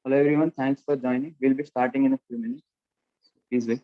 Hello everyone, thanks for joining. We'll be starting in a few minutes. Please wait.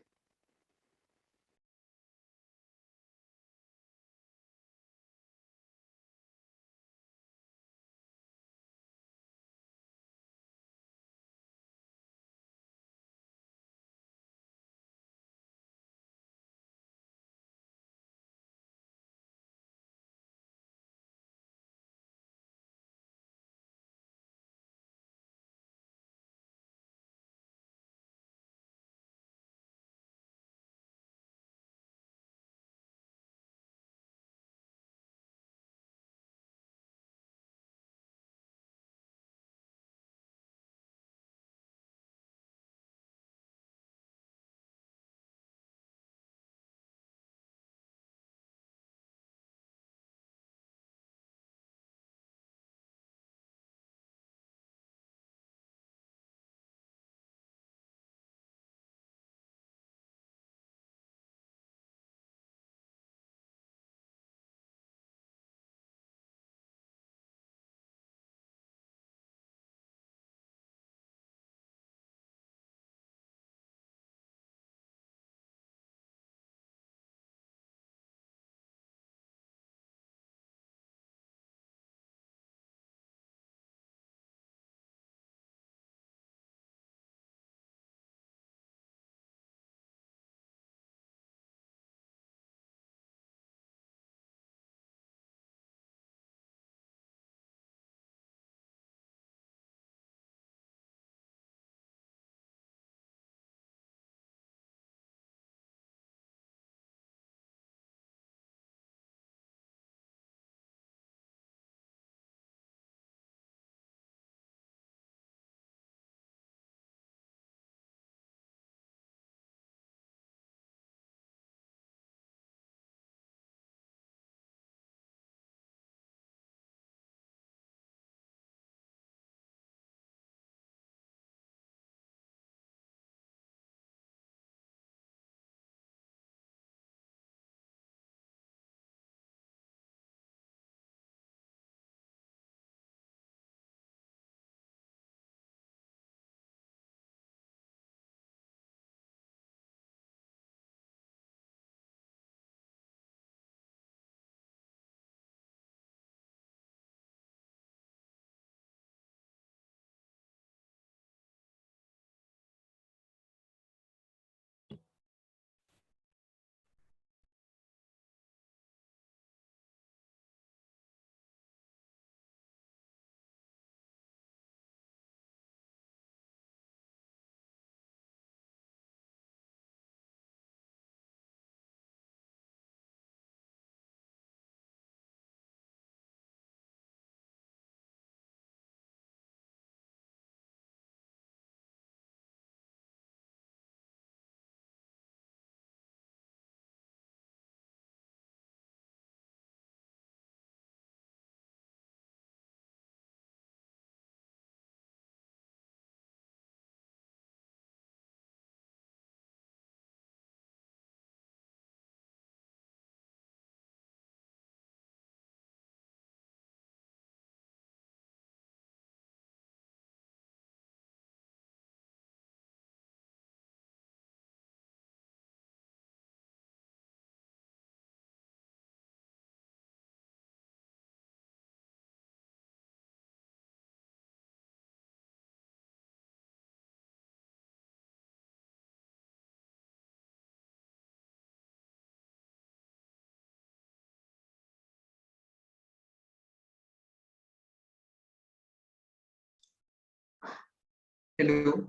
Hello,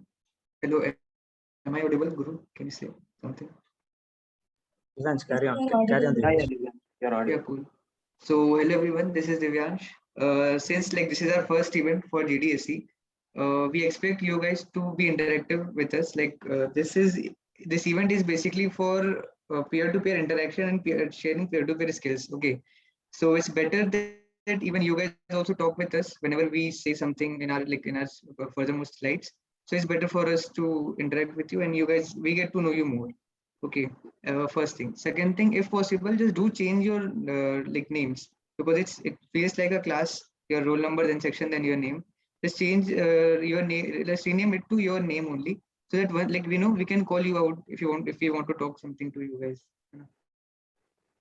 hello. Am I audible, Guru? Can you say something? Divyansh, carry on. Yeah, Carry on, yeah, Divyansh. Divyansh, you're Yeah, audible. cool. So, hello everyone. This is Divyansh. Since this is our first event for GDSC, we expect you guys to be interactive with us. This event is basically for peer-to-peer interaction and sharing peer-to-peer skills. Okay, so it's better that even you guys also talk with us whenever we say something in our furthermost slides. So it's better for us to interact with you, and you guys we get to know you more. Okay, first thing. Second thing, if possible, just do change your names, because it feels like a class, your roll number, then section, then your name. let's change your name. Let's rename it to your name only, so that one, like, we know we can call you out if you want, if we want to talk something to you guys.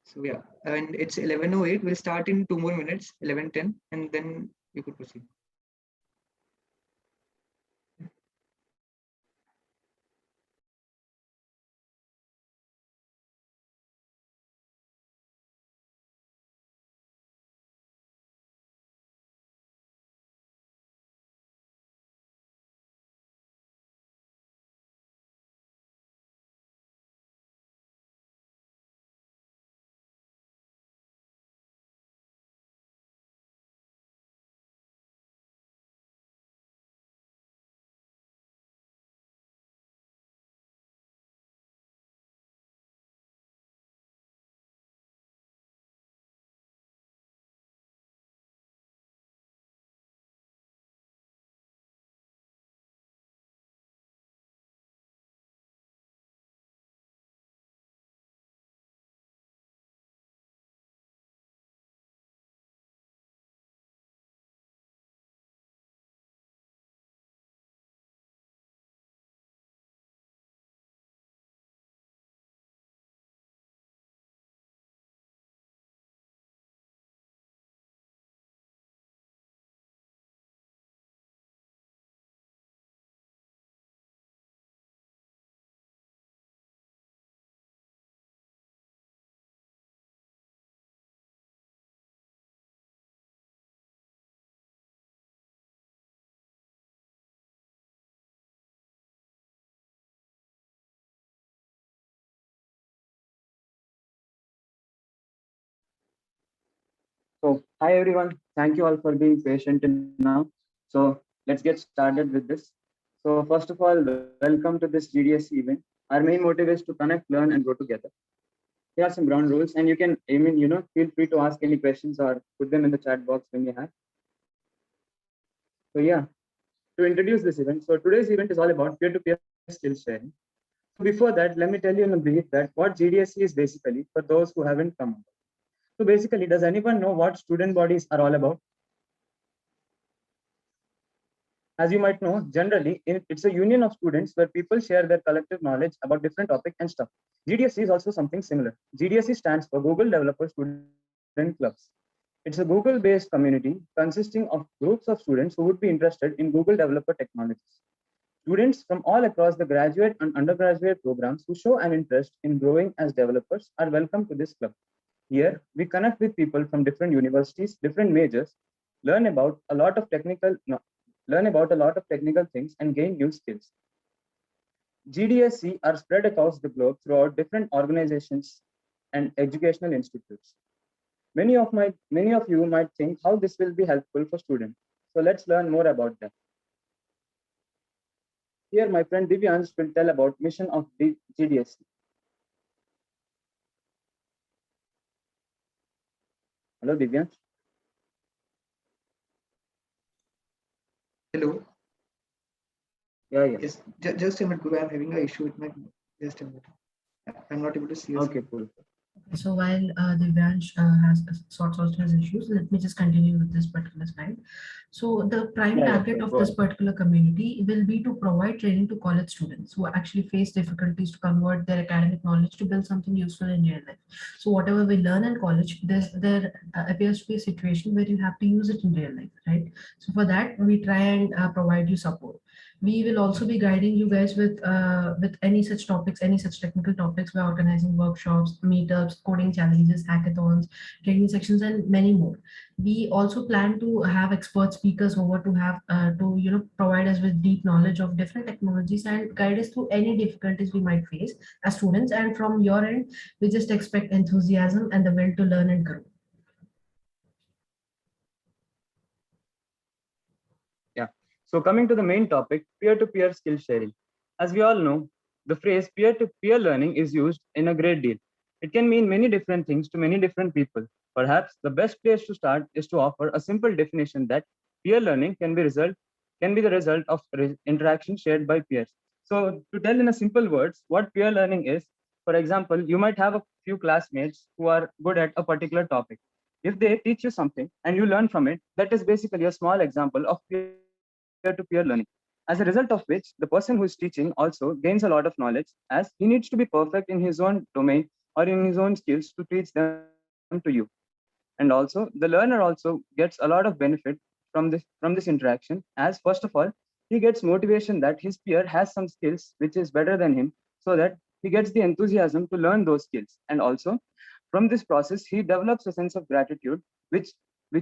So yeah, and it's 11:08. We'll start in 2 more minutes, 11:10, and then you could proceed. So, hi everyone. Thank you all for being patient now. So, let's get started with this. So, first of all, welcome to this GDS event. Our main motive is to connect, learn, and grow together. Here are some ground rules, and you can, feel free to ask any questions or put them in the chat box when you have. So, yeah, to introduce this event. So, today's event is all about peer-to-peer skill sharing. So, before that, let me tell you in a brief that what GDSC is basically for those who haven't come. So, basically, does anyone know what student bodies are all about? As you might know, generally, it's a union of students where people share their collective knowledge about different topics and stuff. GDSC is also something similar. GDSC stands for Google Developer Student Clubs. It's a Google-based community consisting of groups of students who would be interested in Google developer technologies. Students from all across the graduate and undergraduate programs who show an interest in growing as developers are welcome to this club. Here, we connect with people from different universities, different majors, learn about a lot of technical things and gain new skills. GDSC are spread across the globe throughout different organizations and educational institutes. Many of you might think how this will be helpful for students. So let's learn more about that. Here, my friend Divyansh will tell about mission of GDSC. Hello, Divyansh. Hello. Yeah. Yes, just a minute, Guru. I'm having an issue with my. Just a minute. I'm not able to see. Okay, cool. So while Divyansh sorts out his issues, let me just continue with this particular slide. So the prime target of this particular community will be to provide training to college students who actually face difficulties to convert their academic knowledge to build something useful in real life. So whatever we learn in college, there appears to be a situation where you have to use it in real life, right? So for that, we try and provide you support. We will also be guiding you guys with any such topics, any such technical topics by organizing workshops, meetups, coding challenges, hackathons, training sections, and many more. We also plan to have expert speakers over to have to provide us with deep knowledge of different technologies and guide us through any difficulties we might face as students. And from your end, we just expect enthusiasm and the will to learn and grow. Yeah. So coming to the main topic, peer-to-peer skill sharing. As we all know, the phrase peer-to-peer learning is used in a great deal. It can mean many different things to many different people. Perhaps the best place to start is to offer a simple definition that peer learning can be the result of interaction shared by peers. So to tell in a simple words what peer learning is, for example, you might have a few classmates who are good at a particular topic. If they teach you something and you learn from it, that is basically a small example of peer peer-to-peer learning. As a result of which, the person who is teaching also gains a lot of knowledge, as he needs to be perfect in his own domain or in his own skills to teach them to you. And also, the learner also gets a lot of benefit from this interaction, as first of all, he gets motivation that his peer has some skills which is better than him, so that he gets the enthusiasm to learn those skills. And also, from this process, he develops a sense of gratitude, which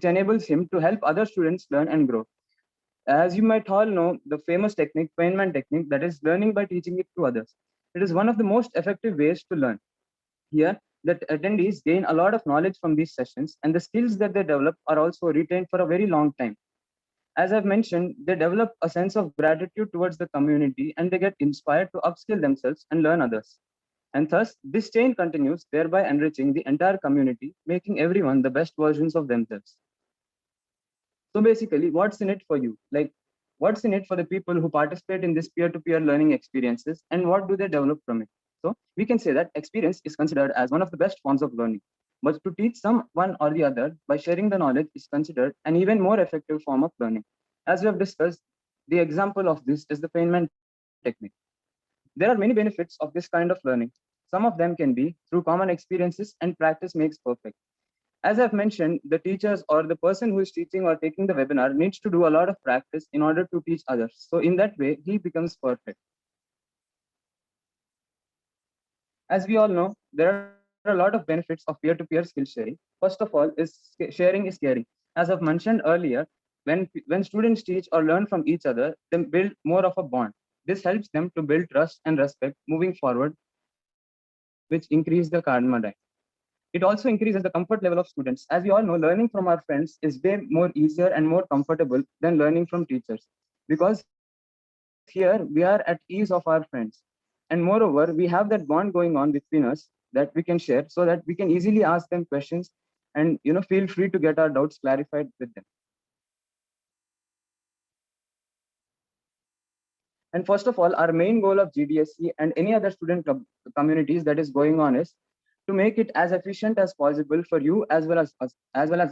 enables him to help other students learn and grow. As you might all know, the famous technique, Feynman technique, that is learning by teaching it to others. It is one of the most effective ways to learn. Here, the attendees gain a lot of knowledge from these sessions, and the skills that they develop are also retained for a very long time. As I've mentioned, they develop a sense of gratitude towards the community, and they get inspired to upskill themselves and learn others. And thus, this chain continues, thereby enriching the entire community, making everyone the best versions of themselves. So basically, what's in it for you? Like, what's in it for the people who participate in this peer-to-peer learning experiences, and what do they develop from it? So we can say that experience is considered as one of the best forms of learning. But to teach someone or the other by sharing the knowledge is considered an even more effective form of learning. As we have discussed, the example of this is the Feynman technique. There are many benefits of this kind of learning. Some of them can be through common experiences, and practice makes perfect. As I've mentioned, the teachers or the person who is teaching or taking the webinar needs to do a lot of practice in order to teach others. So in that way, he becomes perfect. As we all know, there are a lot of benefits of peer-to-peer skill sharing. First of all, sharing is caring. As I've mentioned earlier, when students teach or learn from each other, they build more of a bond. This helps them to build trust and respect moving forward, which increase the camaraderie. It also increases the comfort level of students. As we all know, learning from our friends is way more easier and more comfortable than learning from teachers, because here we are at ease of our friends. And moreover, we have that bond going on between us that we can share, so that we can easily ask them questions and feel free to get our doubts clarified with them. And first of all, our main goal of GDSC and any other student communities that is going on is to make it as efficient as possible for you as well as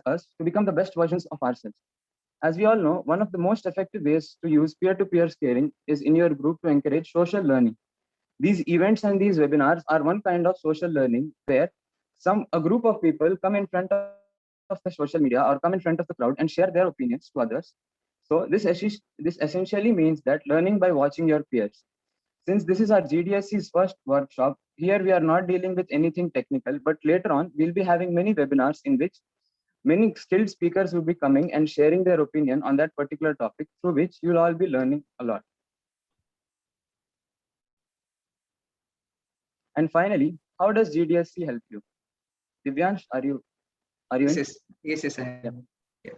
us to become the best versions of ourselves. As we all know, one of the most effective ways to use peer-to-peer sharing is in your group to encourage social learning. These events and these webinars are one kind of social learning where a group of people come in front of the social media or come in front of the crowd and share their opinions to others. So this essentially means that learning by watching your peers. Since this is our GDSC's first workshop, here we are not dealing with anything technical, but later on we'll be having many webinars in which many skilled speakers will be coming and sharing their opinion on that particular topic, through which you'll all be learning a lot. And finally, how does GDSC help you? Divyansh, are you in? Yes, I am. Yeah.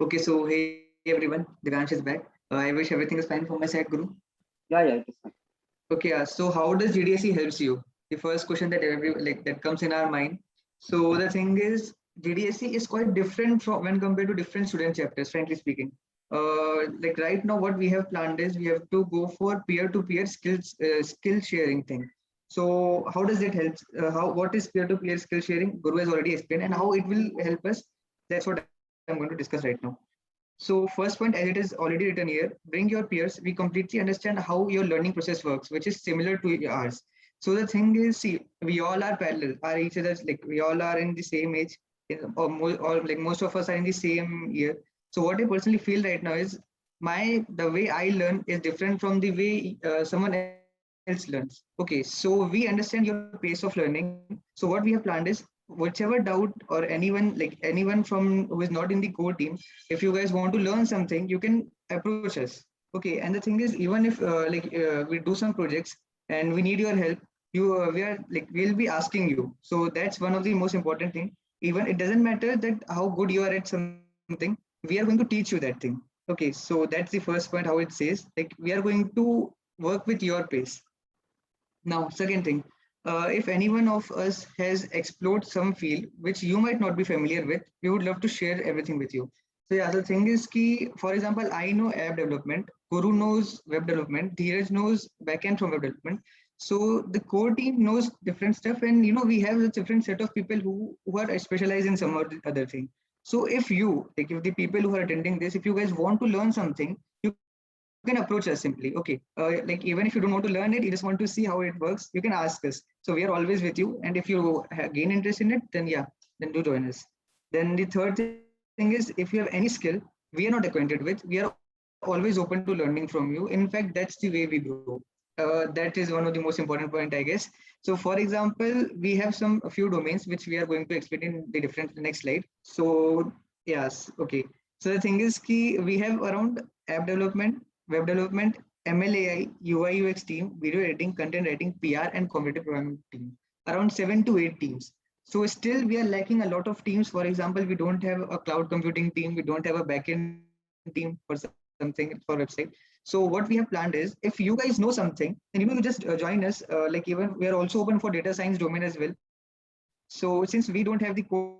Okay, so hey everyone, Divyansh is back. I wish everything is fine from my side, Guru. Yeah, it is fine. Okay, so how does GDSC helps you? The first question that that comes in our mind. So the thing is, GDSC is quite different from when compared to different student chapters, frankly speaking. Like right now, what we have planned is we have to go for peer-to-peer skill sharing thing. So how does it help? What is peer-to-peer skill sharing? Guru has already explained, and how it will help us. That's what I'm going to discuss right now. So first point, as it is already written here, bring your peers. We completely understand how your learning process works, which is similar to ours. So the thing is, see, we all are parallel, are each other's, like we all are in the same age, or like most of us are in the same year. So what I personally feel right now is the way I learn is different from the way someone else learns. Okay, so we understand your pace of learning. So what we have planned is, whichever doubt or anyone from who is not in the core team, if you guys want to learn something, you can approach us. Okay, and the thing is, even if we do some projects and we need your help, we'll be asking you. So that's one of the most important thing. Even it doesn't matter that how good you are at something, we are going to teach you that thing. Okay, so that's the first point, how it says, like we are going to work with your pace. Now, second thing, if anyone of us has explored some field which you might not be familiar with, we would love to share everything with you. So yeah, the thing is key, for example, I know app development, Guru knows web development, Dheeraj knows backend from web development. So the core team knows different stuff, and we have a different set of people who are specialized in some or the other thing. So if the people who are attending this, if you guys want to learn something, you can approach us simply. Okay, like even if you don't want to learn it, you just want to see how it works, you can ask us. So we are always with you. And if you gain interest in it, then yeah, then do join us. Then the third thing is, if you have any skill we are not acquainted with, we are always open to learning from you. In fact, that's the way we grow. That is one of the most important point, I guess. So for example, we have a few domains which we are going to explain in the different next slide. So yes, okay. So the thing is key, we have around app development, web development, MLAI, UI UX team, video editing, content writing, PR, and competitive programming team. Around 7 to 8 teams. So still we are lacking a lot of teams. For example, we don't have a cloud computing team, we don't have a backend team for something for website. So what we have planned is, if you guys know something, then you just join us. Like even we are also open for data science domain as well. So since we don't have the core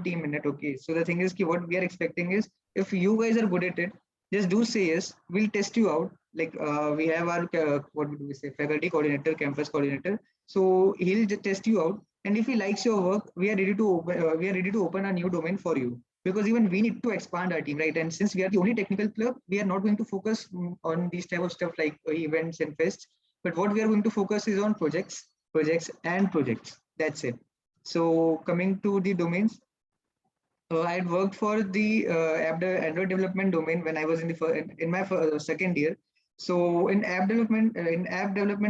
team in it, okay. So the thing is, what we are expecting is, if you guys are good at it, just do say yes. We'll test you out. Like we have our what do we say, faculty coordinator, campus coordinator. So he'll just test you out, and if he likes your work, we are ready to open a new domain for you. Because even we need to expand our team, right? And since we are the only technical club, we are not going to focus on these type of stuff like events and fests. But what we are going to focus is on projects. That's it. So coming to the domains, I had worked for the Android development domain when I was in my second year. So in app development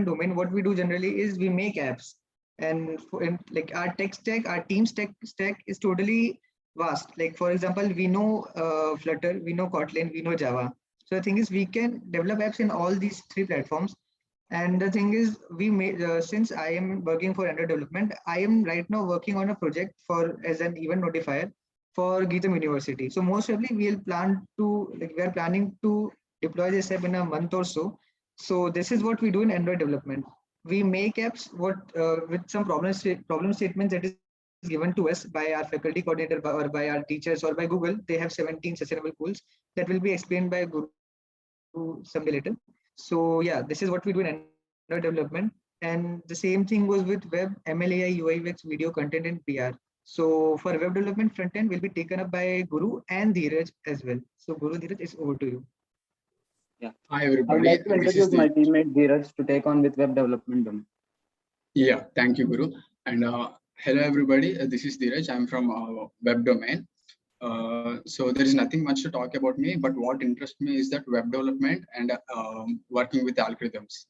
domain, what we do generally is we make apps, and like our tech stack, our team's tech stack is totally vast. Like for example, we know Flutter, we know Kotlin, we know Java. So the thing is, we can develop apps in all these 3 platforms. And the thing is, we made since I am working for Android development, I am right now working on a project for as an event notifier for Geetham University. So most probably we are planning to deploy this app in a month or so. So this is what we do in Android development. We make apps with some problem statements that is given to us by our faculty coordinator or by our teachers or by Google. They have 17 sustainable goals that will be explained by Guru someday later. So yeah, this is what we do in Android development. And the same thing goes with web, MLAI, UI, UX, video content, and PR. So for web development front end will be taken up by Guru and Dheeraj as well. So Guru, Dheeraj, it's over to you. Yeah. Hi I would everybody, like to this is introduce my the teammate Dheeraj to take on with web development domain. yeah. Thank you, Guru, and hello everybody. This is Dheeraj. I'm from web domain. So there is nothing much to talk about me, but what interests me is that web development and working with algorithms.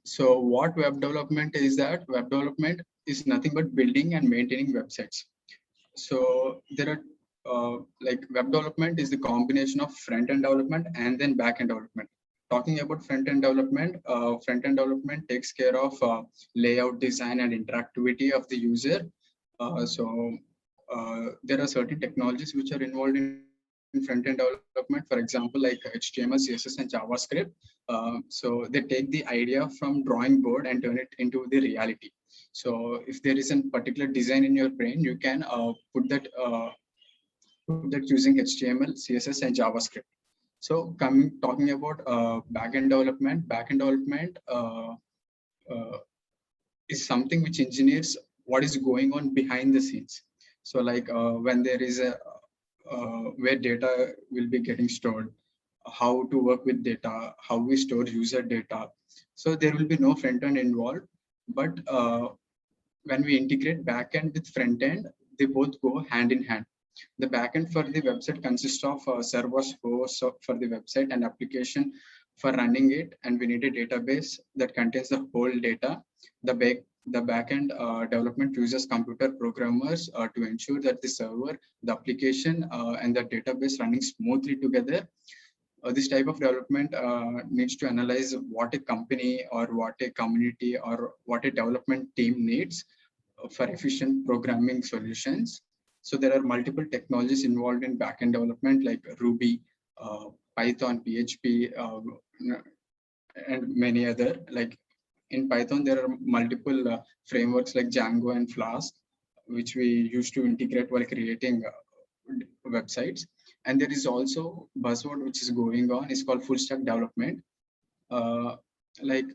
So what web development is that? Web development is nothing but building and maintaining websites. So there are like web development is the combination of front-end development and then back-end development. Talking about front-end development takes care of layout design and interactivity of the user. There are certain technologies which are involved in front-end development, for example, like HTML, CSS, and JavaScript. So they take the idea from drawing board and turn it into the reality. So if there is a particular design in your brain, you can put that using HTML, CSS, and JavaScript. So talking about backend development is something which engineers what is going on behind the scenes. So like when there is a where data will be getting stored, how to work with data, how we store user data. So there will be no front end involved, but when we integrate backend with front end, they both go hand in hand. The backend for the website consists of servers, hosts for the website, and application for running it. And we need a database that contains the whole data. The backend development uses computer programmers to ensure that the server, the application, and the database running smoothly together. This type of development needs to analyze what a company or what a community or what a development team needs for efficient programming solutions. So there are multiple technologies involved in backend development like Ruby, Python, PHP, and many other. Like in Python, there are multiple frameworks like Django and Flask, which we use to integrate while creating websites. And there is also buzzword which is going on, is called full stack development. Like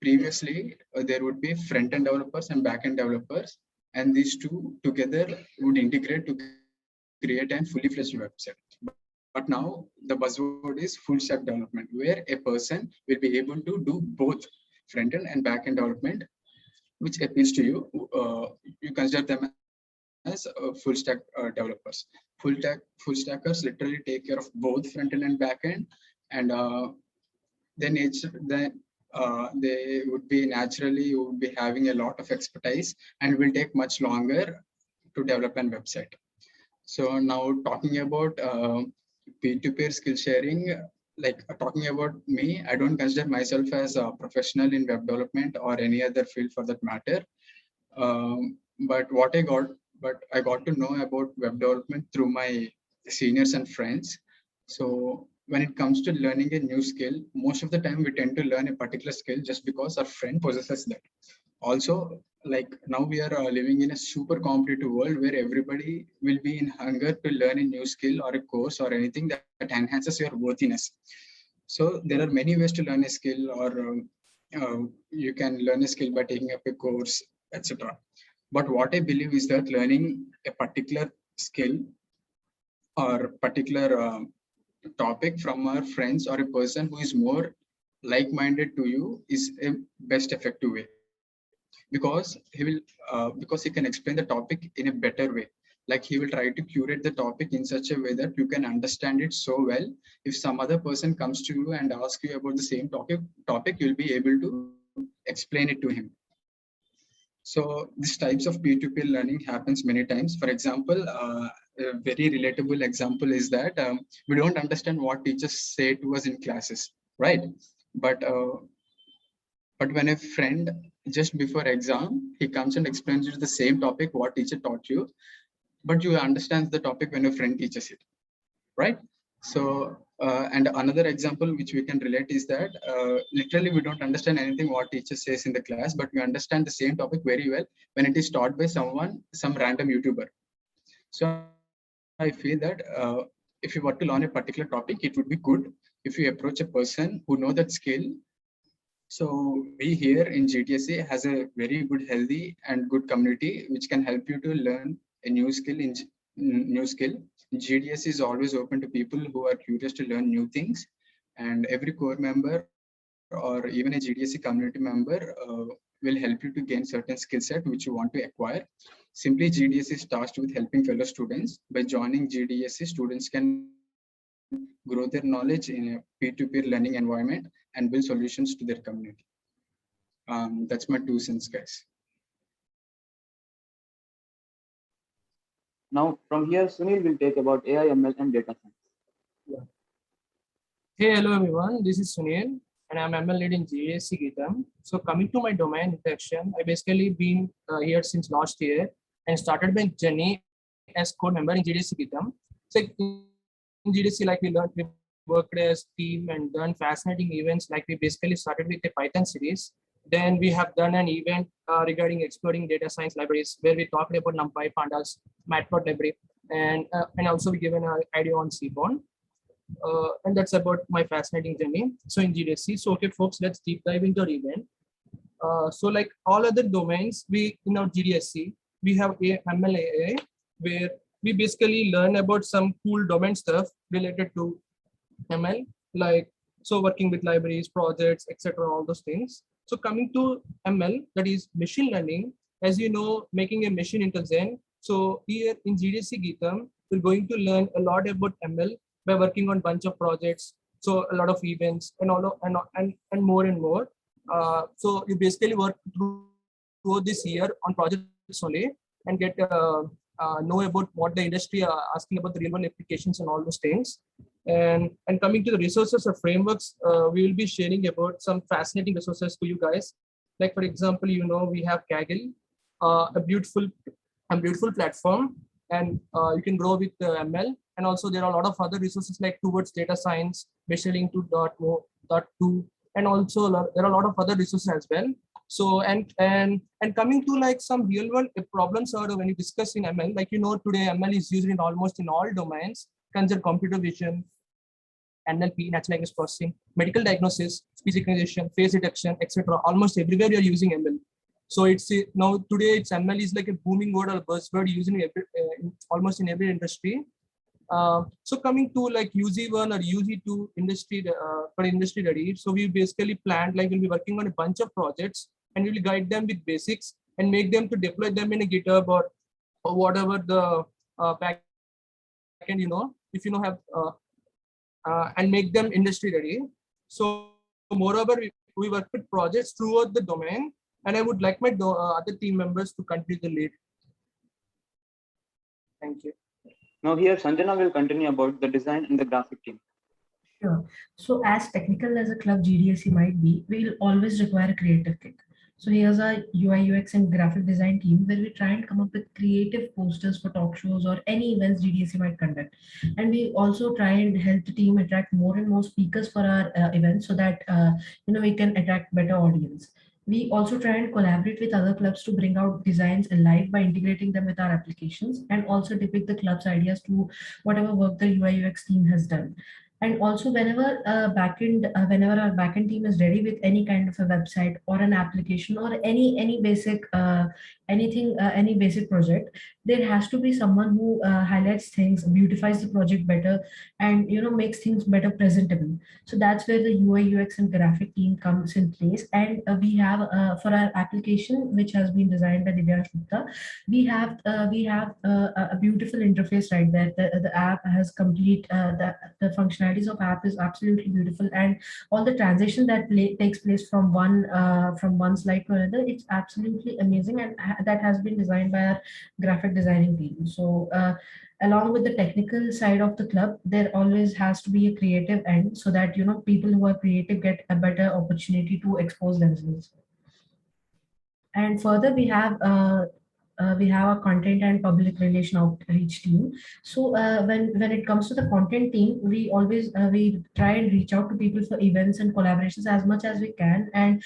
previously, there would be front-end developers and back-end developers, and these two together would integrate to create a fully fledged website. But But now the buzzword is full stack development, where a person will be able to do both front end and back end development, which appeals to you. You consider them as full stack developers. Full stackers literally take care of both front end and back end, and they would be naturally would be having a lot of expertise and will take much longer to develop a website. So now talking about peer-to-peer skill sharing, like talking about me, I don't consider myself as a professional in web development or any other field for that matter. But I got to know about web development through my seniors and friends. So when it comes to learning a new skill, most of the time we tend to learn a particular skill just because our friend possesses that. Also, like now we are living in a super competitive world where everybody will be in hunger to learn a new skill or a course or anything that enhances your worthiness. So there are many ways to learn a skill, or you can learn a skill by taking up a course, etc. But what I believe is that learning a particular skill or particular topic from our friends or a person who is more like-minded to you is a best effective way, because because he can explain the topic in a better way. Like he will try to curate the topic in such a way that you can understand it so well. If some other person comes to you and asks you about the same topic, you'll be able to explain it to him. So these types of peer-to-peer learning happens many times. For example, a very relatable example is that we don't understand what teachers say to us in classes, right? But when a friend just before exam, he comes and explains you the same topic what teacher taught you, but you understand the topic when a friend teaches it, right? So and another example which we can relate is that literally we don't understand anything what teacher says in the class, but we understand the same topic very well when it is taught by some random YouTuber. So I feel that if you were to learn a particular topic, it would be good if you approach a person who know that skill. So we here in GTSC has a very good, healthy and good community which can help you to learn a new skill. GDS is always open to people who are curious to learn new things, and every core member or even a GDSC community member will help you to gain certain skill set which you want to acquire. Simply, GDSC is tasked with helping fellow students. By joining GDSC, students can grow their knowledge in a peer-to-peer learning environment and build solutions to their community. That's my 2 cents, guys. Now, from here, Sunil will take about AI, ML, and data science. Hey, hello everyone. This is Sunil, and I'm ML lead in GDSC GitHub. So coming to my domain introduction, I basically been here since last year and started my journey as code member in GDSC GitHub. So in GDSC, like we learned, we worked as team and done fascinating events. Like we basically started with the Python series. Then we have done an event regarding exploring data science libraries where we talked about NumPy, Pandas, Matplotlib library, and also we given an idea on Seaborn. And that's about my fascinating journey. So in GDSC, so okay, folks, let's deep dive into our event. So like all other domains, we in our GDSC, we have a MLAA where we basically learn about some cool domain stuff related to ML, like so working with libraries, projects, etc., all those things. So coming to ML, that is machine learning, as you know, making a machine into Zen. So here in GDSC GitHub, we're going to learn a lot about ML by working on a bunch of projects. So a lot of events and all and more and more. So you basically work through this year on projects only and get know about what the industry are asking about the real world applications and all those things. And coming to the resources or frameworks, we will be sharing about some fascinating resources to you guys. Like for example, you know, we have Kaggle, a beautiful platform, and you can grow with ML. And also there are a lot of other resources like towards data science, machine .2, and also there are a lot of other resources as well. So and coming to like some real world problems or when you discuss in ML, like you know, today ML is used in almost in all domains, consider computer vision, NLP, natural language processing, medical diagnosis, speech recognition, face detection, etc. Almost everywhere we are using ML. So it's now today it's ML is like a booming word or buzzword using almost in every industry. So coming to like UG1 or UG2 industry for industry ready. So we basically planned like we'll be working on a bunch of projects and we will guide them with basics and make them to deploy them in a GitHub or whatever the backend, if have and make them industry ready. So moreover, we work with projects throughout the domain, and I would like my other team members to continue the lead. Thank you. Now here Sanjana will continue about the design and the graphic team. Sure. So as technical as a club GDSC might be, we'll always require a creative kick. So here's our UI, UX and graphic design team where we try and come up with creative posters for talk shows or any events GDSC might conduct. And we also try and help the team attract more and more speakers for our events so that, we can attract better audience. We also try and collaborate with other clubs to bring out designs alive by integrating them with our applications and also depict the club's ideas to whatever work the UI, UX team has done. And also whenever whenever our backend team is ready with any kind of a website or an application or any basic any basic project, there has to be someone who highlights things, beautifies the project better, and makes things better presentable. So that's where the UI UX and graphic team comes in place. And we have for our application, which has been designed by Divyansh Gupta, we have a beautiful interface right there. The app has complete the functionalities of app is absolutely beautiful, and all the transition that takes place from one slide to another, it's absolutely amazing, and that has been designed by our graphic designing team. So along with the technical side of the club, there always has to be a creative end so that people who are creative get a better opportunity to expose themselves. And further, we have a content and public relation outreach team. So when it comes to the content team, we always we try and reach out to people for events and collaborations as much as we can, and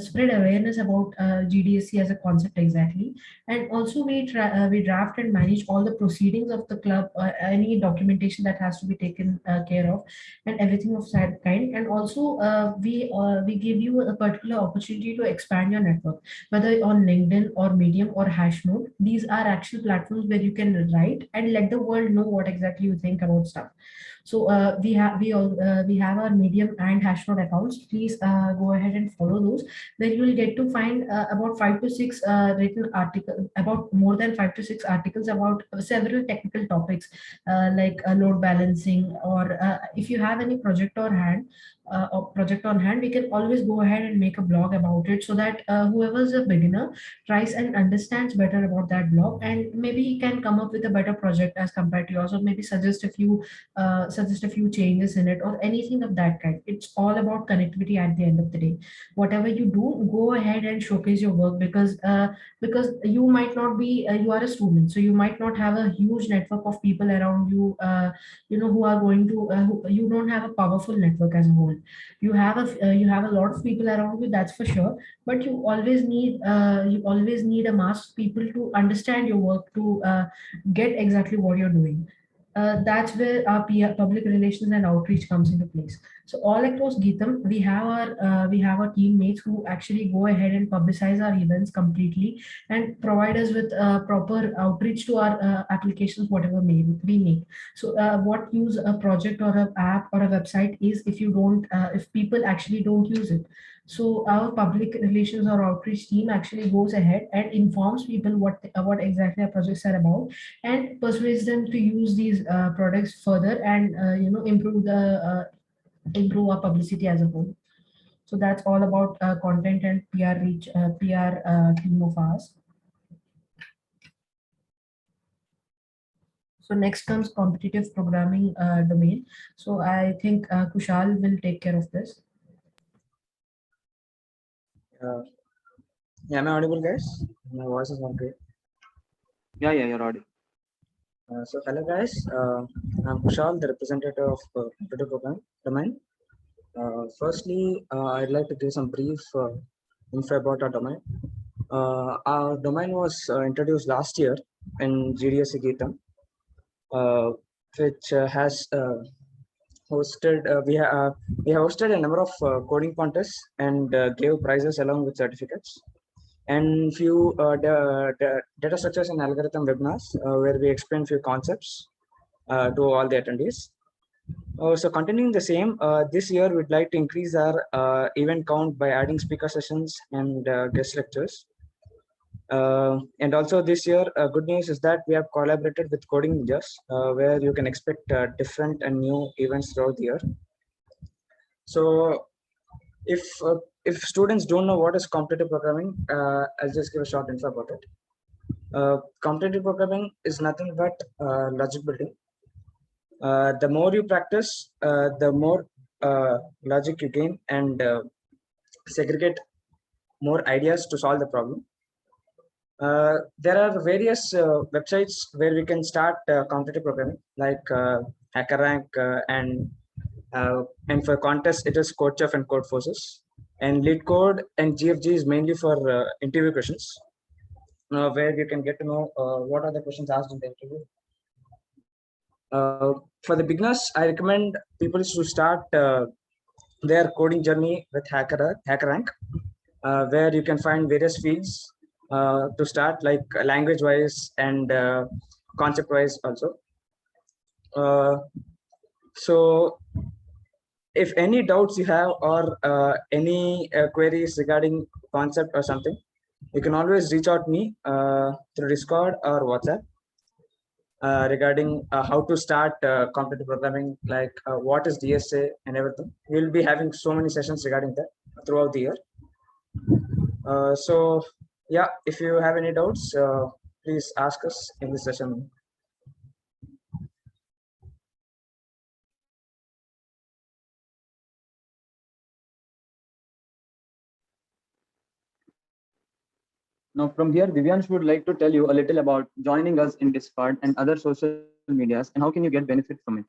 spread awareness about GDSC as a concept exactly. And also we draft and manage all the proceedings of the club, any documentation that has to be taken care of, and everything of that kind. And also we give you a particular opportunity to expand your network, whether on LinkedIn or Medium or Hashnote. These are actual platforms where you can write and let the world know what exactly you think about stuff. So we have our Medium and Hashnote accounts. Please go ahead and follow those. Then you will get to find about 5 to 6 written articles, about more than 5 to 6 articles about several technical topics like load balancing, or if you have any project on hand, we can always go ahead and make a blog about it so that whoever is a beginner tries and understands better about that blog, and maybe he can come up with a better project as compared to yours, or maybe suggest a few changes in it or anything of that kind. It's all about connectivity at the end of the day. Whatever you do, go ahead and showcase your work, because you might not be you are a student, so you might not have a huge network of people around you, who are going to you don't have a powerful network as a whole. You have a lot of people around you, that's for sure, but you always need a mass of people to understand your work, to get exactly what you're doing. That's where our public relations and outreach comes into place. So all across Geetham, we have our teammates who actually go ahead and publicize our events completely and provide us with proper outreach to our applications, whatever we make. So what use a project or an app or a website is if people actually don't use it. So our public relations or outreach team actually goes ahead and informs people what exactly our projects are about, and persuades them to use these products further, and improve our publicity as a whole. So that's all about content and PR team of ours. So next comes competitive programming domain. So I think Kushal will take care of this. Yeah, am I audible, guys? My voice is not great. Yeah, you're audible. So hello, guys. I'm Kushal, the representative of competitive program domain. Firstly, I'd like to give some brief info about our domain. Our domain was introduced last year in GDSC Geetham, which has hosted. We have hosted a number of coding contests and gave prizes along with certificates, and few data structures and algorithm webinars where we explain few concepts. to all the attendees. So continuing the same, this year we'd like to increase our event count by adding speaker sessions and guest lectures. And also this year, good news is that we have collaborated with Coding Ninjas, where you can expect different and new events throughout the year. So if students don't know what is competitive programming, I'll just give a short info about it. Competitive programming is nothing but logic building. The more you practice, the more logic you gain and segregate more ideas to solve the problem. There are various websites where we can start competitive programming, like HackerRank and for contests it is CodeChef and Codeforces, and LeetCode and GFG is mainly for interview questions, where you can get to know what are the questions asked in the interview. For the beginners, I recommend people to start their coding journey with HackerRank, where you can find various fields to start, like language wise and concept wise also. So if any doubts you have or any queries regarding concept or something, you can always reach out me through Discord or WhatsApp regarding how to start competitive programming, like what is DSA and everything. We'll be having so many sessions regarding that throughout the year. So yeah, if you have any doubts, please ask us in this session. Now, from here, Divyansh would like to tell you a little about joining us in Discord and other social medias, and how can you get benefit from it.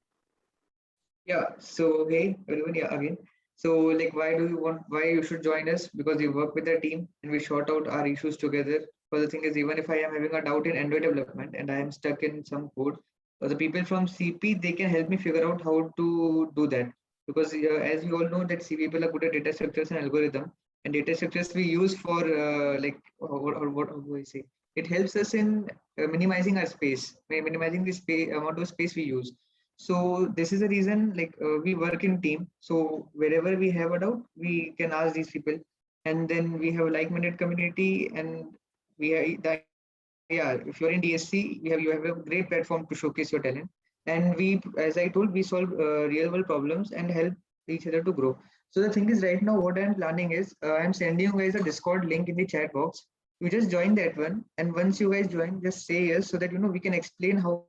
Yeah, so hey everyone, yeah, again. So like why you should join us? Because we work with the team and we sort out our issues together. Because the thing is, even if I am having a doubt in Android development and I am stuck in some code, the people from CP, they can help me figure out how to do that. Because as you all know that C people are good at data structures and algorithm, and data structures we use for what do I say? It helps us in minimizing our space, minimizing the space amount of space we use. So this is the reason, like we work in team. So wherever we have a doubt, we can ask these people, and then we have a like-minded community, and we are the, yeah. If you're in DSC, you have a great platform to showcase your talent, and we, as I told, we solve real-world problems and help each other to grow. So the thing is, right now, what I'm planning is I'm sending you guys a Discord link in the chat box. You just join that one, and once you guys join, just say yes, so that we can explain how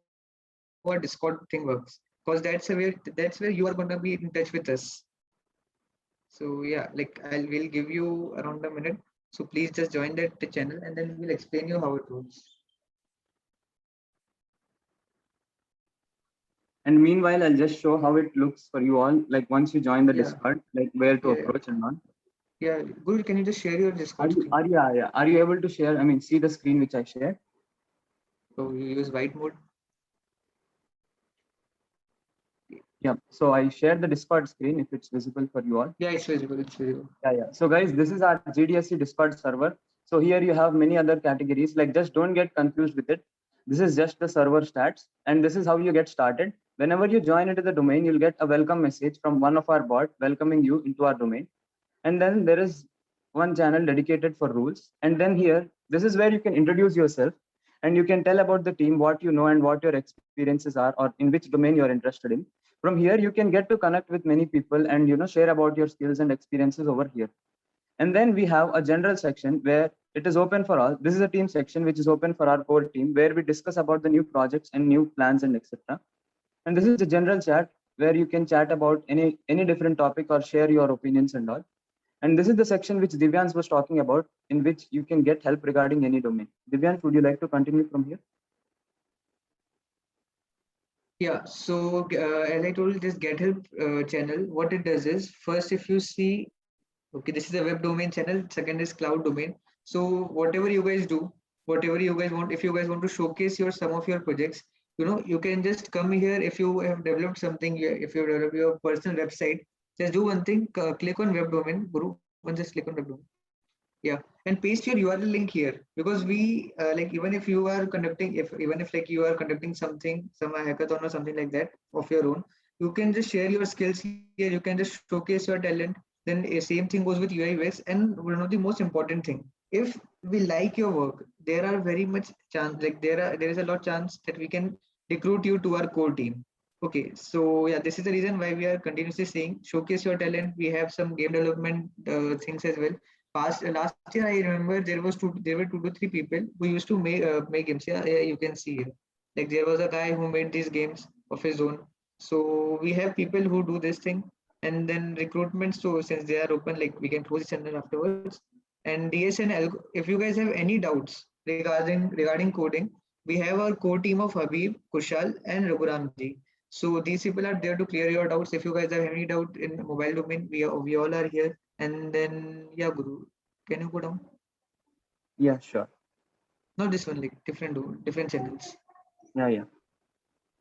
our Discord thing works, because that's where you are going to be in touch with us. So yeah, like will give you around a minute. So please just join that channel, and then we'll explain you how it works. And meanwhile, I'll just show how it looks for you all. Like once you join the Yeah. Discord, like where to approach and all. Yeah, Guru, can you just share your Discord screen? Are you able to share? I mean, see the screen which I shared. So you use white mode. Yeah. So I shared the Discord screen if it's visible for you all. Yeah, it's visible. It's visible. Yeah. So guys, this is our GDSC Discord server. So here you have many other categories. Like just don't get confused with it. This is just the server stats, and this is how you get started. Whenever you join into the domain, you'll get a welcome message from one of our bot welcoming you into our domain. And then there is one channel dedicated for rules. And then here, this is where you can introduce yourself and you can tell about the team, what you know and what your experiences are, or in which domain you're interested in. From here, you can get to connect with many people and share about your skills and experiences over here. And then we have a general section where it is open for all. This is a team section which is open for our core team, where we discuss about the new projects and new plans and etc. And this is the general chat where you can chat about any different topic or share your opinions and all. And this is the section which Divyansh was talking about, in which you can get help regarding any domain. Divyansh, would you like to continue from here? Yeah, so as I told you, this Get Help channel, what it does is, first, if you see, okay, this is a web domain channel, second is cloud domain. So whatever you guys do, whatever you guys want, if you guys want to showcase some of your projects, you can just come here. If you have developed something, if you develop your personal website, just do one thing, click on web domain, Guru, just click on web domain. Yeah, and paste your URL link here, because we like even if you are conducting you are conducting something, some hackathon or something like that of your own, you can just share your skills here. You can just showcase your talent. Then a same thing goes with UI UX. And one of the most important thing, if we like your work, there are very much chance, like there is a lot chance that we can recruit you to our core team. Okay, so yeah, this is the reason why we are continuously saying showcase your talent. We have some game development things as well. Last year I remember there were 2 to 3 people who used to make games. Yeah, you can see here. Like there was a guy who made these games of his own. So we have people who do this thing, and then recruitment. So since they are open, like we can close the channel afterwards. And if you guys have any doubts regarding coding, we have our core team of Habib, Kushal, and Raghuramji. So these people are there to clear your doubts. If you guys have any doubt in mobile domain, we all are here. And then yeah, Guru, can you go down? Yeah, sure. Not this one, like different channels. Yeah.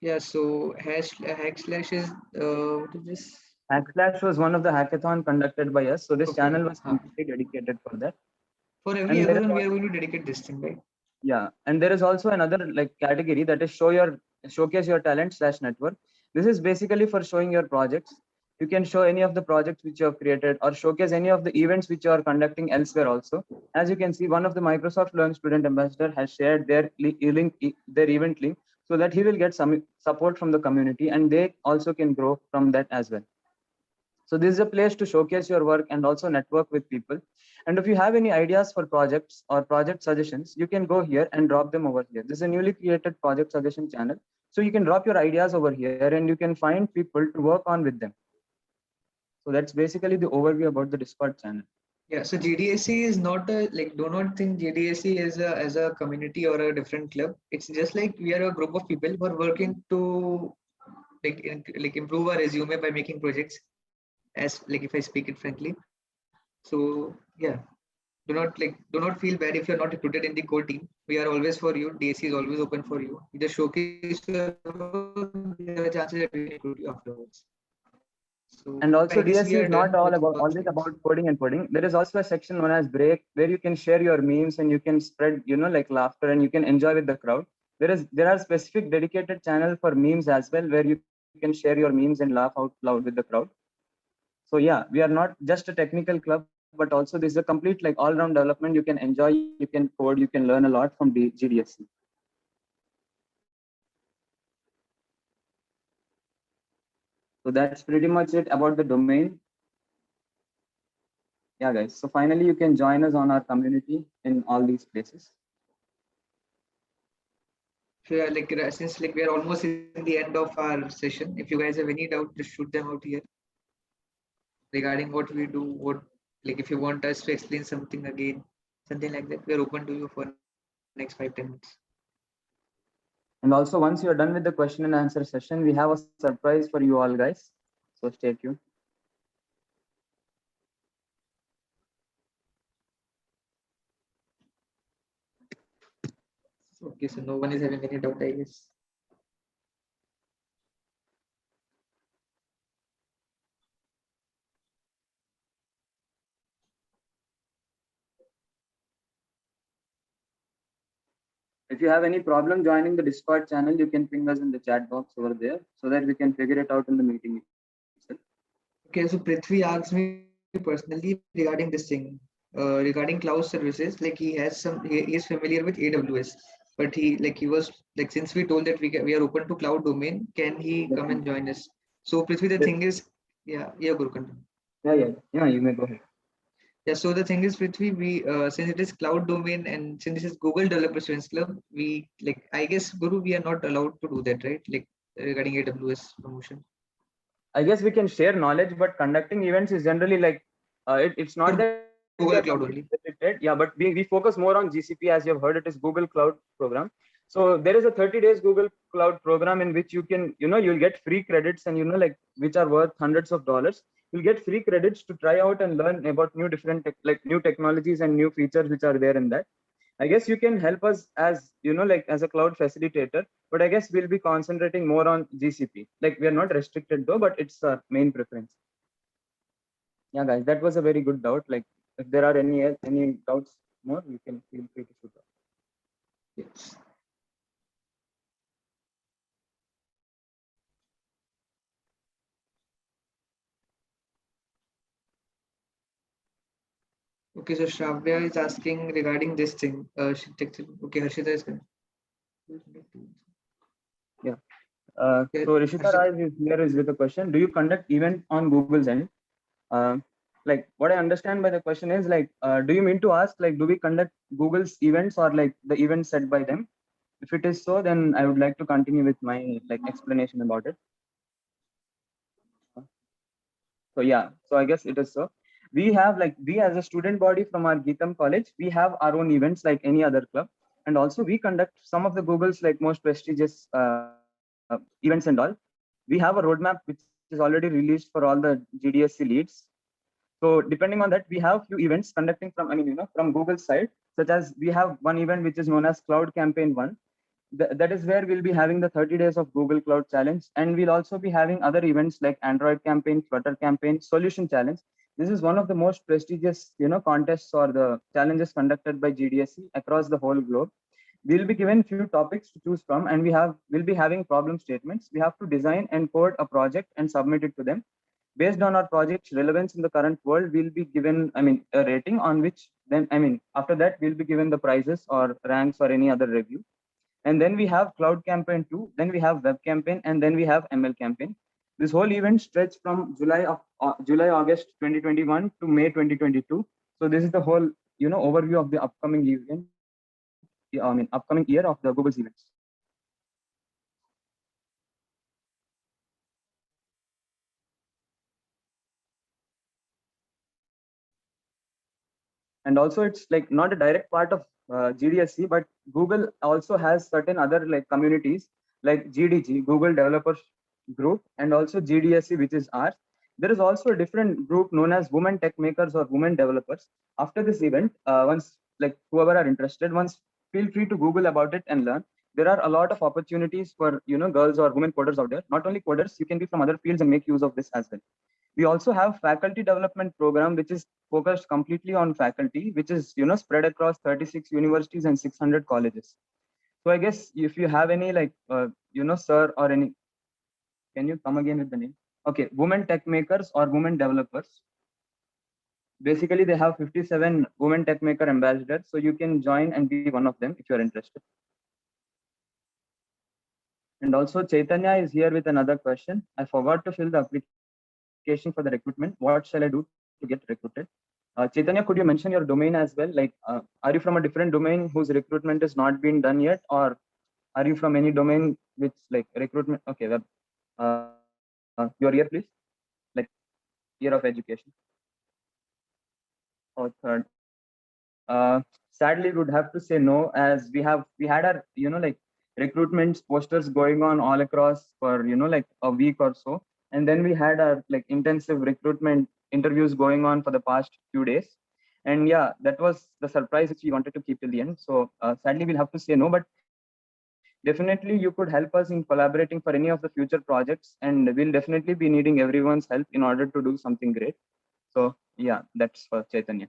Yeah. So hack slash is what is this? Hackslash was one of the hackathon conducted by us. So this Okay. channel was completely dedicated for that. For every And there is hackathon, we are al- going to dedicate this thing, right? Yeah, and there is also another like category that is showcase your talent / network. This is basically for showing your projects. You can show any of the projects which you have created or showcase any of the events which you are conducting elsewhere also. As you can see, one of the Microsoft Learn student ambassador has shared their their event link, so that he will get some support from the community and they also can grow from that as well. So this is a place to showcase your work and also network with people. And if you have any ideas for projects or project suggestions, you can go here and drop them over here. This is a newly created project suggestion channel. So you can drop your ideas over here and you can find people to work on with them. So that's basically the overview about the Discord channel. Yeah, so GDSC is not a, like, do not think GDSC is as a community or a different club. It's just like we are a group of people who are working to like improve our resume by making projects, as like if I speak it frankly. So yeah, do not feel bad if you're not recruited in the core team. We are always for you. DSC is always open for you. You just showcase your work, there are chances that we recruit you afterwards. So And also I guess we DSC are is not done all with about first always things. about coding and coding. There is also a section known as break where you can share your memes and you can spread, like laughter and you can enjoy with the crowd. There are specific dedicated channel for memes as well where you can share your memes and laugh out loud with the crowd. So yeah, we are not just a technical club, but also this is a complete like all-round development. You can enjoy, you can code, you can learn a lot from GDSC. So that's pretty much it about the domain. Yeah, guys. So finally, you can join us on our community in all these places. So yeah, like since like we are almost in the end of our session, if you guys have any doubt, just shoot them out here regarding what we do. What, like if you want us to explain something again, something like that, we are open to you for next 5-10 minutes. And also, once you're done with the question and answer session, we have a surprise for you all, guys. So stay tuned. Okay, so no one is having any doubt, I guess. If you have any problem joining the Discord channel, you can ping us in the chat box over there so that we can figure it out in the meeting itself. Okay, so Prithvi asked me personally regarding this thing, regarding cloud services. Like he is familiar with AWS, but he was like, since we told that we are open to cloud domain, can he come and join us? So Prithvi, the thing is, yeah, Guru, continue. Yeah, you may go ahead. Yeah, so the thing is, Prithvi, we since it is cloud domain and since this is Google Developer Students Club, we like, I guess, Guru, we are not allowed to do that, right? Like regarding AWS promotion. I guess we can share knowledge, but conducting events is generally like it's not that Google Cloud only. restricted. Yeah, but we focus more on GCP. As you have heard, it is Google Cloud program. So there is a 30 days Google Cloud program in which you can, you'll get free credits and, like which are worth hundreds of dollars. You'll get free credits to try out and learn about new new technologies and new features which are there in that. I guess you can help us as, like as a cloud facilitator, but I guess we'll be concentrating more on GCP. Like we are not restricted though, but it's our main preference. Yeah, guys, that was a very good doubt. Like if there are any doubts, more, you can feel free to shoot up. Yes. Okay, so Shravya is asking regarding this thing. Okay, Harshita is going. Okay, So Rishita Harshita. Rai is here is with a question. Do you conduct event on Google's end? Like what I understand by the question is like, do you mean to ask like, do we conduct Google's events or like the events set by them? If it is so, then I would like to continue with my like explanation about it. So yeah, so I guess it is so. We have like, we as a student body from our Geetam college, we have our own events like any other club. And also we conduct some of the Google's like most prestigious events and all. We have a roadmap which is already released for all the GDSC leads. So depending on that, we have few events conducting from, I mean, from Google's side, such as we have one event which is known as Cloud Campaign 1. That is where we'll be having the 30 days of Google Cloud Challenge. And we'll also be having other events like Android Campaign, Flutter Campaign, Solution Challenge. This is one of the most prestigious, contests or the challenges conducted by GDSC across the whole globe. We'll be given few topics to choose from, and we'll be having problem statements. We have to design and code a project and submit it to them. Based on our project's relevance in the current world, we'll be given, I mean, a rating on which then, I mean, after that, we'll be given the prizes or ranks or any other review. And then we have Cloud Campaign 2, then we have Web Campaign, and then we have ML Campaign. This whole event stretched from August 2021 to May 2022. So this is the whole, overview of the upcoming event. I mean, upcoming year of the Google's events. And also it's like not a direct part of GDSC, but Google also has certain other like communities like GDG, Google Developers Group, and also GDSC, which is ours. There is also a different group known as Women Tech Makers or Women Developers. After this event, once like whoever are interested, once feel free to Google about it and learn. There are a lot of opportunities for girls or women coders out there. Not only coders, you can be from other fields and make use of this as well. We also have faculty development program, which is focused completely on faculty, which is spread across 36 universities and 600 colleges. So I guess if you have any like sir or any, can you come again with the name? Okay, Women Tech Makers or Women Developers. Basically, they have 57 Women Tech Maker ambassadors, so you can join and be one of them if you're interested. And also Chaitanya is here with another question. I forgot to fill the application for the recruitment. What shall I do to get recruited? Chaitanya, could you mention your domain as well? Like, are you from a different domain whose recruitment is not been done yet, or are you from any domain which like recruitment? Okay, your year, please. Like year of education. Or third. Sadly, would have to say no, as we had our like recruitment posters going on all across for like a week or so, and then we had our like intensive recruitment interviews going on for the past few days. And yeah, that was the surprise which we wanted to keep till the end. So sadly, we'll have to say no, but definitely you could help us in collaborating for any of the future projects, and we'll definitely be needing everyone's help in order to do something great. So yeah, that's for Chaitanya.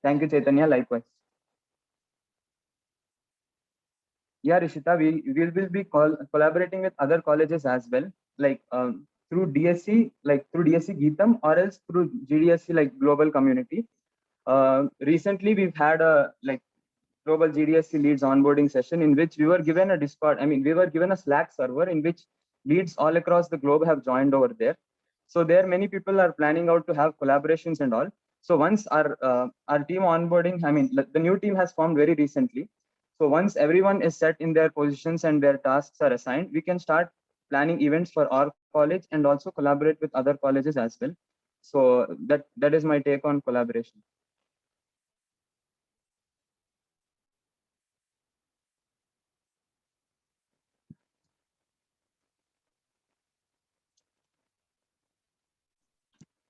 Thank you, Chaitanya. Likewise. Yeah, Rishita, we will be collaborating with other colleges as well, like through DSC, like through DSC Geetam, or else through GDSC, like global community. Recently, we've had a like global GDSC leads onboarding session in which we were given a Discord. I mean, we were given a Slack server in which leads all across the globe have joined over there. So there, many people are planning out to have collaborations and all. So once our team onboarding, I mean, the new team has formed very recently. So once everyone is set in their positions and their tasks are assigned, we can start planning events for our college and also collaborate with other colleges as well. So that is my take on collaboration.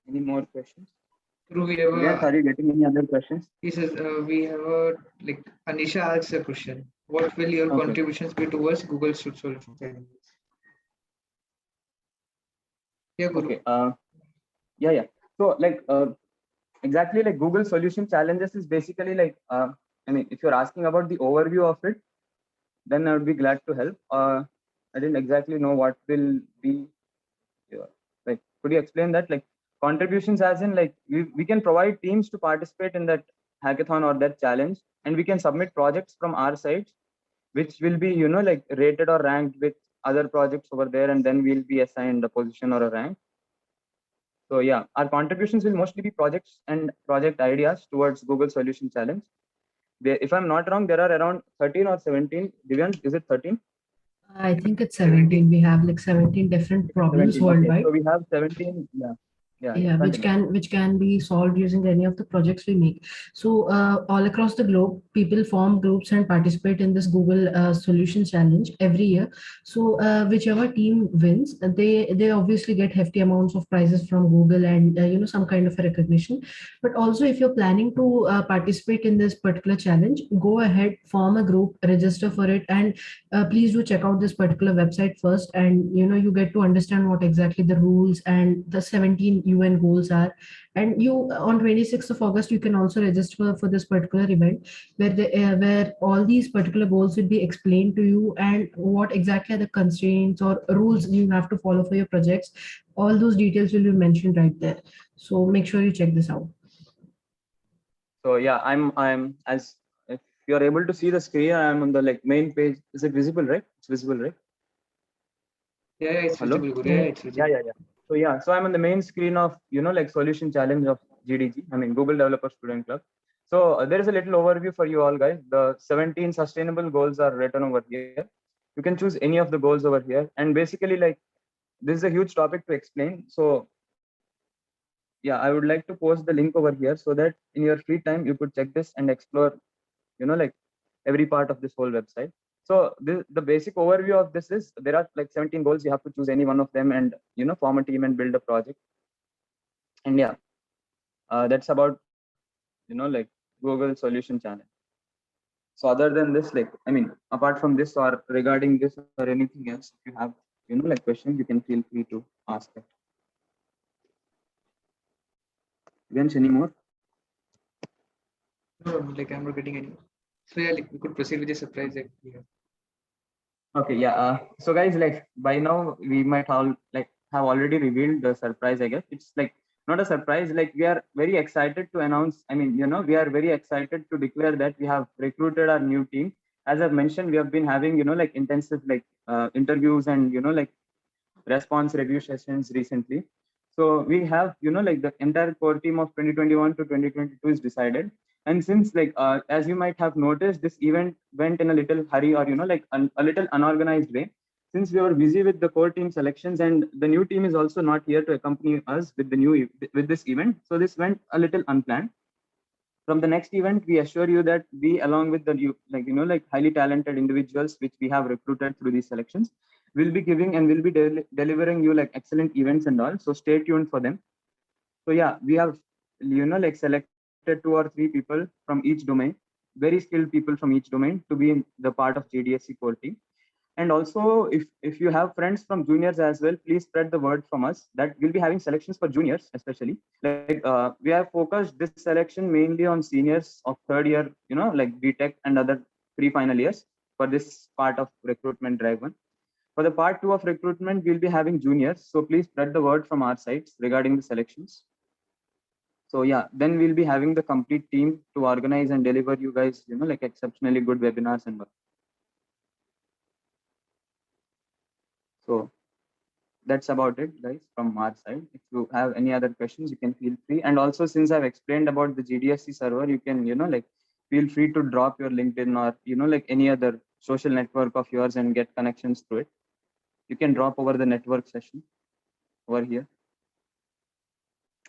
Any more questions? True, we have Yes, are you getting any other questions? he says we have a like Anisha asks a question. What will your contributions be towards Google solution challenges? Yeah, Guru. Okay. Yeah. So exactly like Google solution challenges is basically like, I mean, if you're asking about the overview of it, then I would be glad to help. I didn't exactly know what will be, like, could you explain that? Like contributions as in like, we can provide teams to participate in that hackathon or that challenge, and we can submit projects from our side, which will be, like rated or ranked with other projects over there, and then we'll be assigned a position or a rank. So yeah, our contributions will mostly be projects and project ideas towards Google Solution Challenge. If I'm not wrong, there are around 13 or 17. Divyan, is it 13? I think it's 17. We have like 17 different problems 17. Okay, worldwide. so we have 17. Yeah. Yeah, Continue. which can be solved using any of the projects we make. So all across the globe, people form groups and participate in this Google solution challenge every year. So whichever team wins, they obviously get hefty amounts of prizes from Google and some kind of a recognition. But also, if you're planning to participate in this particular challenge, go ahead, form a group, register for it, and please do check out this particular website first, and you get to understand what exactly the rules and the 17 UN goals are. And you on 26th of August, you can also register for this particular event where all these particular goals will be explained to you, and what exactly are the constraints or rules you have to follow for your projects. All those details will be mentioned right there. So make sure you check this out. So yeah, I'm as if you're able to see the screen, I'm on the like main page. Is it visible, right? It's visible, right? Yeah, it's Hello? visible, Guru. Yeah, it's visible. Yeah. So I'm on the main screen of, like solution challenge of GDG. I mean, Google Developer Student Club. So there is a little overview for you all guys. The 17 sustainable goals are written over here. You can choose any of the goals over here. And basically like, this is a huge topic to explain. So yeah, I would like to post the link over here so that in your free time, you could check this and explore, like every part of this whole website. So the basic overview of this is there are like 17 goals. You have to choose any one of them and, form a team and build a project. And yeah, that's about, like Google Solution Challenge. So other than this, like, I mean, apart from this or regarding this or anything else, if you have, like questions, you can feel free to ask it. Events anymore? No, like I'm not getting any. So yeah, like we could proceed with the surprise. Like, yeah. Okay, yeah. So guys, like by now we might all like have already revealed the surprise, I guess. It's like not a surprise, like we are very excited to announce. I mean, we are very excited to declare that we have recruited our new team. As I've mentioned, we have been having, like intensive like interviews and like response review sessions recently. So we have, like the entire core team of 2021 to 2022 is decided. And since like, as you might have noticed, this event went in a little hurry or, like a little unorganized way, since we were busy with the core team selections and the new team is also not here to accompany us with with this event. So this went a little unplanned. From the next event, we assure you that we, along with the new, like highly talented individuals which we have recruited through these selections, will be giving and will be delivering you like excellent events and all. So stay tuned for them. So yeah, we have, like selected 2 or 3 people from each domain, very skilled people from each domain to be in the part of JDSC core team. And also, if you have friends from juniors as well, please spread the word from us that we'll be having selections for juniors, especially. Like we have focused this selection mainly on seniors of 3rd year, like BTech and other pre-final years for this part of recruitment drive one. For the part 2 of recruitment, we'll be having juniors. So please spread the word from our sides regarding the selections. So yeah, then we'll be having the complete team to organize and deliver you guys, like exceptionally good webinars and all. So that's about it, guys, from our side. If you have any other questions, you can feel free. And also, since I've explained about the GDSC server, you can, like feel free to drop your LinkedIn or, like any other social network of yours and get connections through it. You can drop over the network session over here.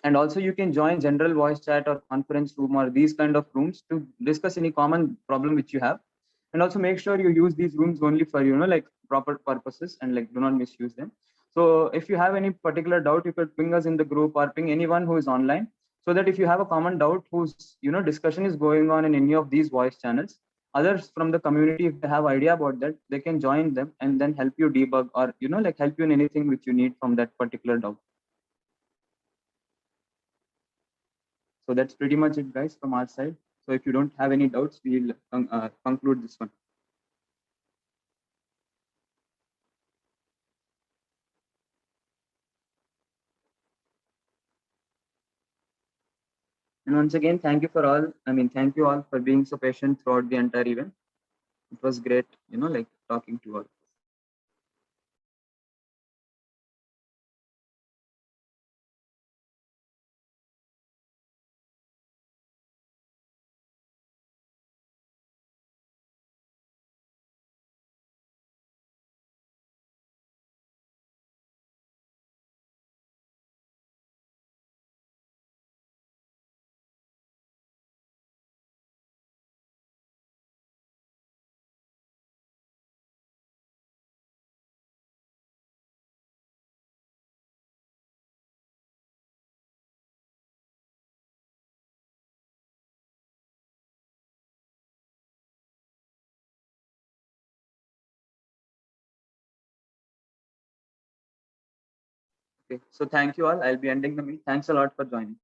And also you can join general voice chat or conference room or these kind of rooms to discuss any common problem which you have. And also make sure you use these rooms only for, like proper purposes and like do not misuse them. So if you have any particular doubt, you could ping us in the group or ping anyone who is online, so that if you have a common doubt whose, discussion is going on in any of these voice channels, others from the community, if they have idea about that, they can join them and then help you debug or, like help you in anything which you need from that particular doubt. So that's pretty much it, guys, from our side. So if you don't have any doubts, we'll conclude this one. And once again, thank you for all. Thank you all for being so patient throughout the entire event. It was great, like talking to you all. Okay, so thank you all. I'll be ending the meet. Thanks a lot for joining.